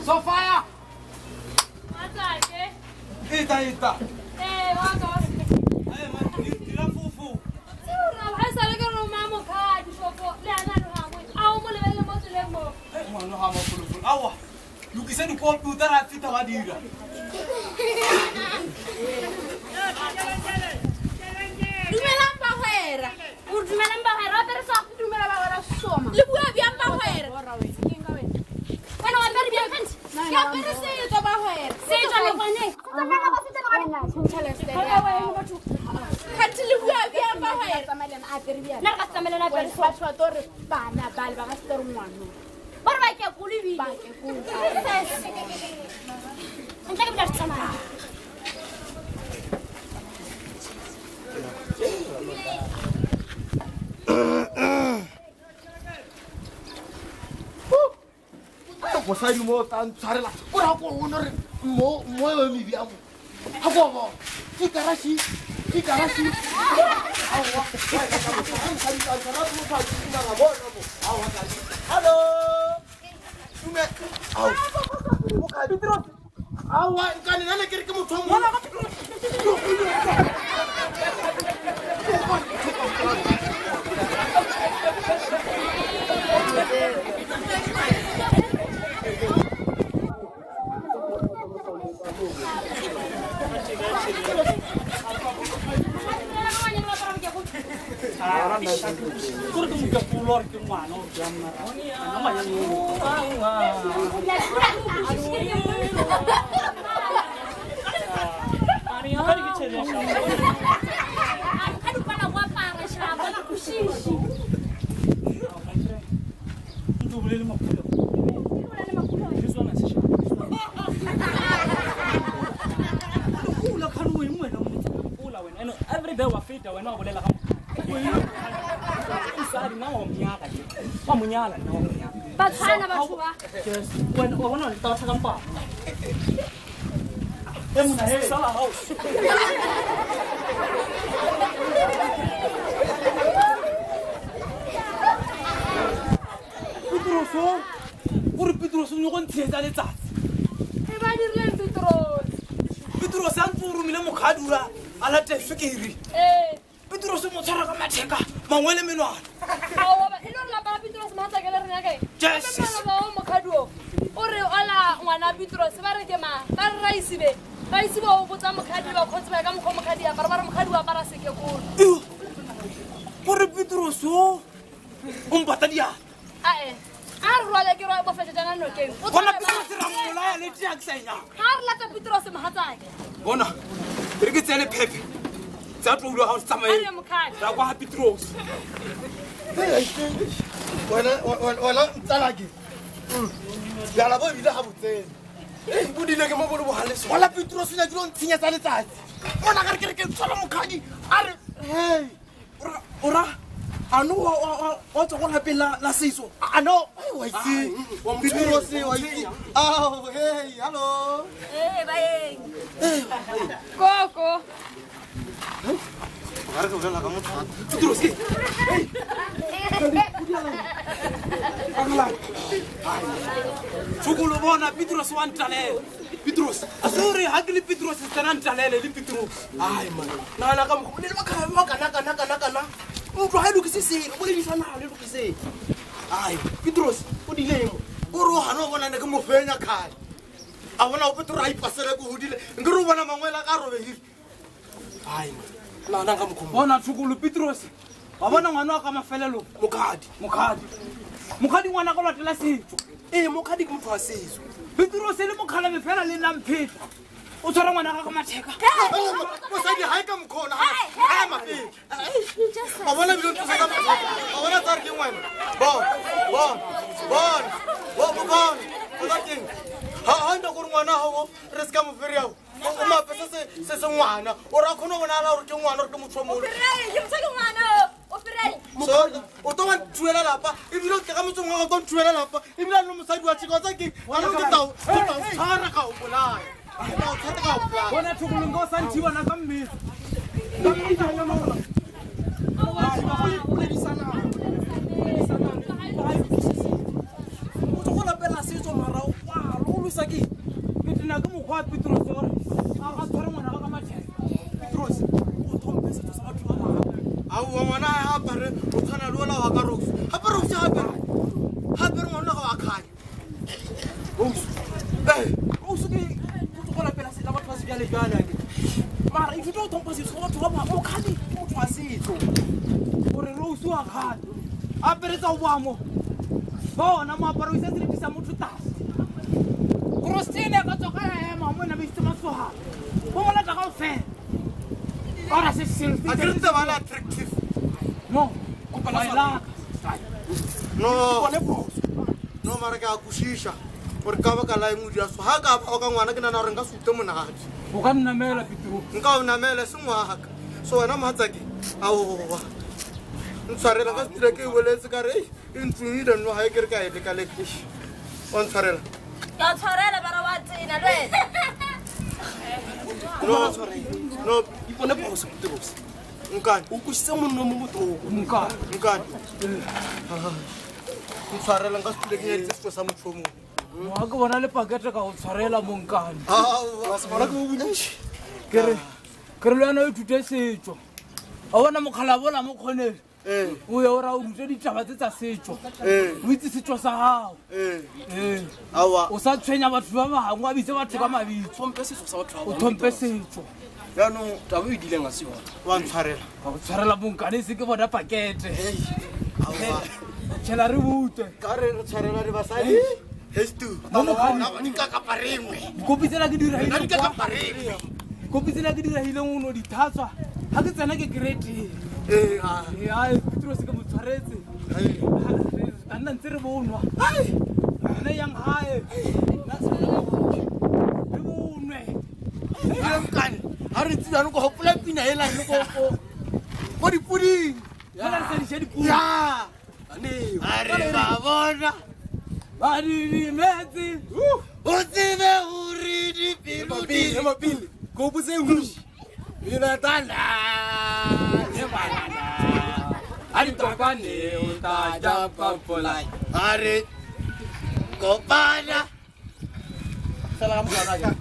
Sofia! Matake. Ita. Waka. Man, tira fufu. Sura, hasa leka no mama kadi shoko. Le ana hamu. Au mo le mo le mo. Mano hama fufu. Awa. Lukisa ni computer afita wadira. Dumela mbahera. Dumela mbahera, pero sa dumela mbahera soma. Le bua bia mbahera. Bueno, a ver bien fence. Ya pero se to mbahera. Se to le bone. Tsamela ba se tla ga. Tshela se. Khathi le bua bia mbahera. Tsamela a per bia. Na ga tsamela na per swatshwa tore bana bal ba ga se tore ngwana. Ba ba ke kulibi. Ba ke kuli. Ntse ke bla tsamela. Mosadi mo ta ntshwarela o ra go bona re mo e me bia mo ha go bo ke karashi awa hello tume aw mo ka bitro awa nkane nana ke re ke motho mo la Kuri tu muka pulor ke mana jamna. Nama yang ini. Ari hari ke chere shamba. Kadu pana wapa shamba na kushishi. Tu boleh lima puluh. This one is shamba. Pula kanu yang mana? Pula wen. Eno every day wa fita wen wa boleh lah. Isari na omnyaka je. Wa munyala na omnyaka. Bathana bathuwa. Yes. When ona ni tawatha kampa. Emuna he sala house. Petros no kon tsetsa letsatsi. E ba dirile Petros. Petros a ntse o romile mokhadura a late fikiri. Petros mo tshwara ka matheka mangwele menwana. Awa ba ilo la ba Petros matsa ke le rena kae? Jesus. Ba mokhadu o re ala ngwana Petros ba re ke ma ba re raisibe. Ba isibe o botsa mokhadi ba khotse ba ka mokho mokhadi ya ba mokhadi wa para seke go. Gore Petros o mpata dia. A re rwala ke ro bo fetsa jana no keng. O Bona Petros ra mola ya le tia ksenya. Ha re lata Petros mohatsake. Bona re ke tsele pepe. Tsa tlo ulo ha o tsamaye. Are mokhadi. Ra kwa Petros. Wala tsala ke. Ya la bo ile ha botseng. Budile ke mo bolo bo haleso. Wala Petros nya dilo ntshinya tsa letsatsi. Bona ka re ke tsala mokhadi. Are hey. Ora ano wa tsa go lapela la setso. Ano wa itse. Petros wa itse. Oh hey hello. Baeng. Koko. Are ke bona ka motho. Petros ke. Angla. Tsukulu bona Petros wa ntalela. Petros. Asuri hakili Petros tsana ntalela le Petros. Ai man. Na ka mo le ba kana. Motho ha lokisise o le disana le lokisise. Ai Petros o dilemo. O ro hana o bona ne ke mo fenya khale. A bona o Petros a ipasela go hodile. Ngere o bona mangwela ka robehile. Ai man. Na ka mokhomo. Bona Tsukulu Petros. Wa bona ngwana wa ka mafelelo Mokhadi ngwana ka latela setso. Mokhadi ke motho wa setso. Petros le mokhala me fela le lampheta. O tshwara ngwana ka matheka. Mosadi ha ka mkhona ha ma fe. Ba bona bilo ntse ka mkhona. Ba bona tsare ke ngwana. Bon. O la teng. Ha nda go ngwana ho re ska mo feriao. O ma pesa se ngwana. O ra khona bona la gore ke ngwana re ke motho mo. Ke mtsaka ngwana. O pirele. So o to wa tuela lapa. E bilo ke ka motsong wa go tuela lapa. E bilo no mosadi wa tshiko tsa ke. Ana ke tao. Tsara ka o bolaya. Bona Tsukulu ngo santiwa na ka mme. Saki. Pitina ke mokgwa Petros gore a tshware ngwana ka matshelo. Petros o thompesa tsa batho ba bangwe. A wa ngwana ha apare o tshwana le ola wa ka Rose. Hape Rose hape ngwana ga wa khanya. O se ke go la pela se la batho ba se bjale bjale ke. Mara if you don't thompesa se batho ba bangwe o khadi o tshwa setso. Gore Rose wa khadi. Apere tsa o boamo. Bona moaparo o se se ditisa motho tase. Christine ka tsoka ya mama na bitse matsoha. Bo mola ka go fe. Ora se selfie. A ke ntse ba la attractive. No, o pala sala. No mara ka kushisha. Gore ka ba ka la engudi ya so ha ka ba ka ngwana ke nana re nka sute monate. O ka nna mela Petro. Nka o namela se ngwaka. So wena matsaki a o ntshwarela ka tira ke boletse ka re intsungile no ha e ke re ka ile ka lekish. O ntshwarela. Ya tshwarela bara wa tsena lwe. No, Ipone phoso Petros. nkani. O kusitse monno mo motoko. Nkani. Ntshwarela nka se ke nyetse se sa motshomo. Wa ke bona le pakete ka o tshwarela mo nkane. Wa se bona ke o bulesh. Ke re le yana o thute setso. A bona mokhala bola mo khonele. O ya ora o rutse ditaba tsa setso. O itse setso sa hao. Awa. O sa tshwenya batho ba bangwe wa bitse batho ka mabitso. Thompe setso sa batho ba bangwe. O thompe setso. Ya no Taba e dileng a se yona. wa ntshwarela. Ka go tshwarela mo nkane se ke bona pakete. Awa. Tshela re bute. Ka re tshwarela re basadi. Hestu. Mo Di ka kaparengwe. Kopi tsela ke dira Di ka hile. kaparengwe. Kopi tsela ke dira hile ngono di thatswa. Ha ke tsena ke grade. Ah. Ai Petros ke mo tshwaretse. Nna ntse re bonwa. Nna yang hae. Re bonwe. Ya nkane. Ha re tsina no go hopola pina hela le go di puding. Yana re se di pula. Ya. Ane. Are ba bona. Ba di metsi. O tsebe hore di pele. Mapile. Go botse hu. Ina tana. Ari tokane uta japa polai. Are kopana. Salam sana.